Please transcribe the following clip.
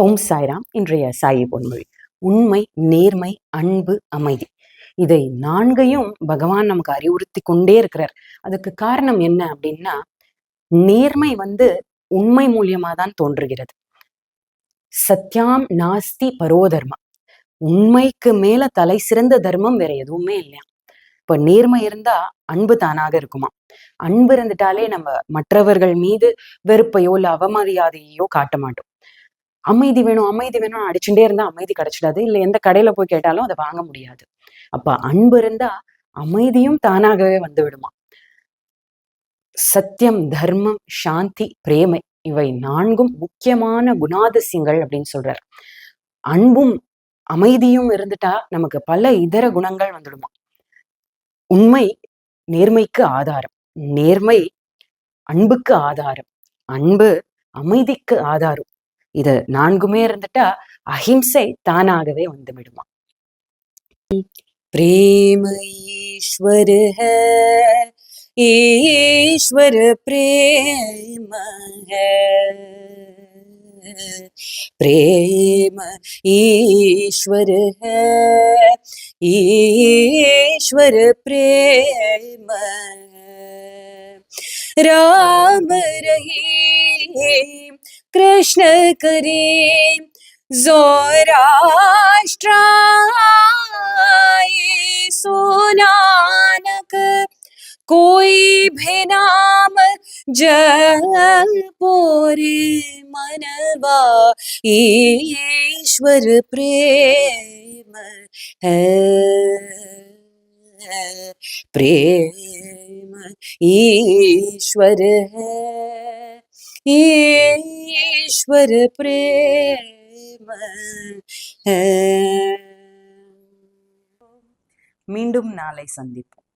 ஓம் சாய்ராம். இன்றைய சாயி பொன்மொழி: உண்மை, நேர்மை, அன்பு, அமைதி. இதை நான்கையும் பகவான் நமக்கு அறிவுறுத்தி கொண்டே இருக்கிறார். அதுக்கு காரணம் என்ன அப்படின்னா, நேர்மை உண்மை மூலியமா தான் தோன்றுகிறது. சத்யாம் நாஸ்தி பரோதர்மம். உண்மைக்கு மேல தலை சிறந்த தர்மம் வேற எதுவுமே இல்லையா. இப்ப நேர்மை இருந்தா அன்பு தானாக இருக்குமா. அன்பு இருந்துட்டாலே நம்ம மற்றவர்கள் மீது வெறுப்பையோ இல்ல அவமரியாதையோ காட்ட மாட்டோம். அமைதி வேணும் அமைதி வேணும் அடிச்சுட்டே இருந்தா அமைதி கிடைச்சிடாது. இல்ல எந்த கடையில போய் கேட்டாலும் அதை வாங்க முடியாது. அப்ப அன்பு இருந்தா அமைதியும் தானாகவே வந்து விடுமா. சத்தியம், தர்மம், சாந்தி, பிரேமை, இவை நான்கும் முக்கியமான குணாதிசயங்கள் அப்படின்னு சொல்றார். அன்பும் அமைதியும் இருந்துட்டா நமக்கு பல இதர குணங்கள் வந்துடுமா. உண்மை நேர்மைக்கு ஆதாரம், நேர்மை அன்புக்கு ஆதாரம், அன்பு அமைதிக்கு ஆதாரம். இது நான்குமே இருந்துட்டா அஹிம்சை தானாகவே வந்துவிடுமா. प्रेम ईश्वर है, ईश्वर प्रेम है, प्रेम ईश्वर है, ईश्वर प्रेम है, राम रहीम कृष्ण करीम ज़ोराष्ट्रायीसु नानक, कोई भी नाम जपोरे मनवा, ईश्वर प्रेम है, प्रेम ईश्वर है, ईश्वर प्रेम है. மீண்டும் நாளை சந்திப்போம்.